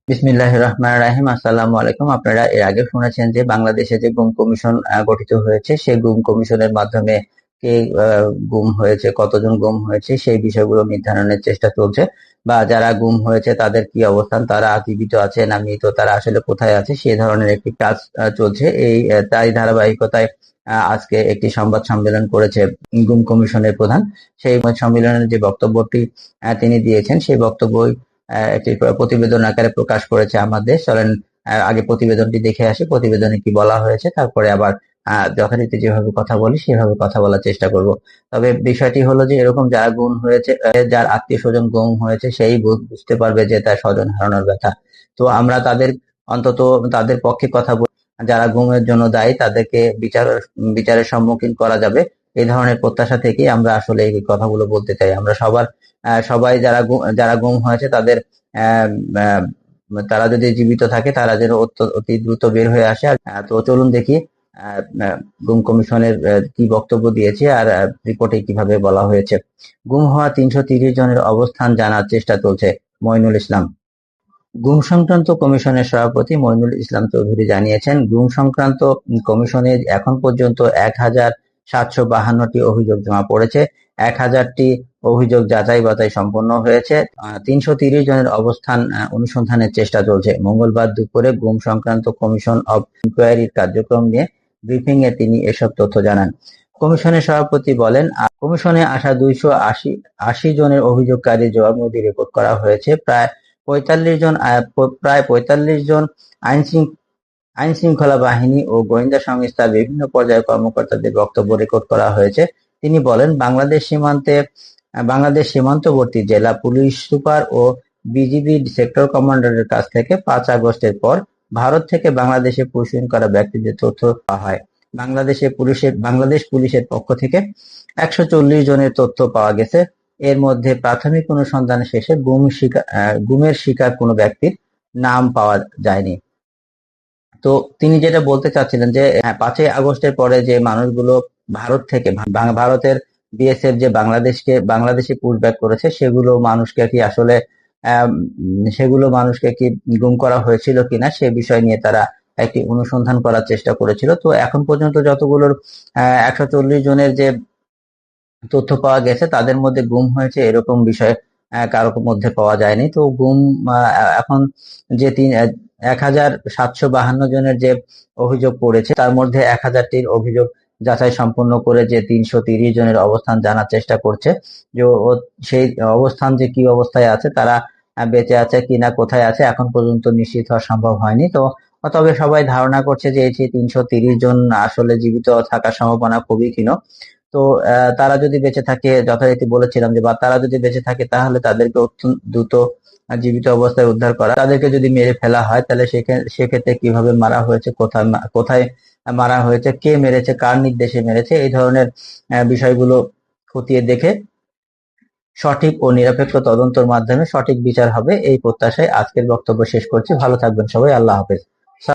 বিসমিল্লাহির রহমানির রহিম। আসসালামু আলাইকুম। আপনারা এর আগে শুনেছেন যে বাংলাদেশে যে গুম কমিশন গঠিত হয়েছে, সেই গুম কমিশনের মাধ্যমে কে গুম হয়েছে, কতজন গুম হয়েছে, সেই বিষয়গুলো নির্ধারণের চেষ্টা চলছে। বা যারা গুম হয়েছে তাদের কি অবস্থান, তারা জীবিত আছে না মৃত, তারা আসলে কোথায় আছে, সেই ধরনের একটি কাজ চলছে। তারই ধারাবাহিকতায় আজকে একটি সংবাদ সম্মেলন করেছে গুম কমিশনের প্রধান। সেই সম্মেলনের যে বক্তব্যটি তিনি দিয়েছেন, সেই বক্তব্য একটি প্রতিবেদন আকারে প্রকাশ করেছে আমাদের। চলেন আগে প্রতিবেদনটি দেখে আসি, প্রতিবেদনে কি বলা হয়েছে, তারপরে আবার যথারীতি যেভাবে কথা বলি সেভাবে কথা বলার চেষ্টা করব। তবে বিষয়টি হলো যে এরকম যারা গুম হয়েছে, যার আত্মীয় স্বজন গুম হয়েছে, সেই বুঝতে পারবে যে তার স্বজন হারানোর ব্যথা। তো আমরা অন্তত তাদের পক্ষে কথা বলি। যারা গুমের জন্য দায়ী তাদেরকে বিচারের সম্মুখীন করা যাবে, এই ধরনের প্রত্যাশা থেকে আমরা আসলে এই কথাগুলো বলতে চাই। আমরা সবাই যারা গুম হয়েছে তাদের আহ, আহ, তারা যদি জীবিত থাকে তারা যেন অতি দ্রুত বের হয়ে আসে। তো চলুন দেখি আহ, আহ, গুম কমিশনের কি বক্তব্য দিয়েছে আর রিপোর্টে কিভাবে বলা হয়েছে। গুম হওয়া ৩৩০ জনের অবস্থান জানার চেষ্টা চলছে। মইনুল ইসলাম। গুম সংক্রান্ত কমিশনের সভাপতি মইনুল ইসলাম চৌধুরী জানিয়েছেন, গুম সংক্রান্ত কমিশনে এখন পর্যন্ত ১,৭৫২টি অভিযোগ জমা পড়েছে। ১,০০০টি অভিযোগ যাচাই বাছাই সম্পন্ন হয়েছে। ৩৩০ জনের অবস্থান অনুসন্ধানের চেষ্টা চলছে। মঙ্গলবার দুপুরে গুম সংক্রান্ত কমিশন অব ইনকোয়ারির কার্যক্রম নিয়ে ব্রিফিং এ তিনি এসব তথ্য জানান। কমিশনের সভাপতি বলেন, কমিশনে আসা ২৮০ জনের অভিযোগকারীর জবানবন্দি রেকর্ড করা হয়েছে। প্রায় ৪৫ জন আইন শৃঙ্খলা বাহিনী ও গোয়েন্দা সংস্থার বিভিন্ন পর্যায়ের কর্মকর্তাদের বক্তব্য রেকর্ড করা হয়েছে। তিনি বলেন, বাংলাদেশ সীমান্তবর্তী জেলা পুলিশ সুপার ও বিজিবি সেক্টর কমান্ডারের কাছ থেকে ৫ আগস্টের পর ভারত থেকে বাংলাদেশে পশুহীন করা ব্যক্তিদের তথ্য পাওয়া হয়। বাংলাদেশ পুলিশের পক্ষ থেকে ১৪০ জনের তথ্য পাওয়া গেছে। এর মধ্যে প্রাথমিক অনুসন্ধান শেষে গুমের শিকার কোনো ব্যক্তির নাম পাওয়া যায়নি। তো তিনি যেটা বলতে চাচ্ছিলেন যে ৫ই আগস্টের পরে যে মানুষগুলো ভারত থেকে ভারতের বিএসএফ যে বাংলাদেশে পুশব্যাক করেছে, সেগুলো মানুষকে কি গুম করা হয়েছিল কিনা সে বিষয় নিয়ে তারা একটি অনুসন্ধান করার চেষ্টা করেছিল। তো এখন পর্যন্ত যতগুলোর ১৪০ জনের যে তথ্য পাওয়া গেছে তাদের মধ্যে গুম হয়েছে এরকম বিষয় কারো মধ্যে পাওয়া যায়নি। তো গুম এখন যে ১,৭৫২ জনের যে অভিযোগ পড়েছে তার মধ্যে ১,০০০টির অভিযোগ যাচাই সম্পন্ন করে যে ৩৩০ জনের অবস্থান জানার চেষ্টা করছে। যে সেই অবস্থান যে কি অবস্থায় আছে, তারা বেঁচে আছে কিনা, কোথায় আছে, এখন পর্যন্ত নিশ্চিত হওয়া সম্ভব হয়নি। তবে সবাই ধারণা করছে যে এই যে ৩৩০ জন আসলে জীবিত থাকার সম্ভাবনা খুবই ক্ষীণ। তো তারা যদি বেঁচে থাকে, যথারীতি বলেছিলাম যে বা তারা যদি বেঁচে থাকে তাহলে তাদেরকে অত্যন্ত দ্রুত জীবিত অবস্থায় উদ্ধার করা। তাদেরকে যদি মেরে ফেলা হয় তাহলে সেক্ষেত্রে কিভাবে মারা হয়েছে, কোথায় মারা হয়েছে, কে মেরেছে, কার নির্দেশে মেরেছে, এই ধরনের বিষয়গুলো খতিয়ে দেখে সঠিক ও নিরপেক্ষ তদন্তের মাধ্যমে সঠিক বিচার হবে, এই প্রত্যাশায় আজকের বক্তব্য শেষ করছি। ভালো থাকবেন সবাই। আল্লাহ হাফেজ।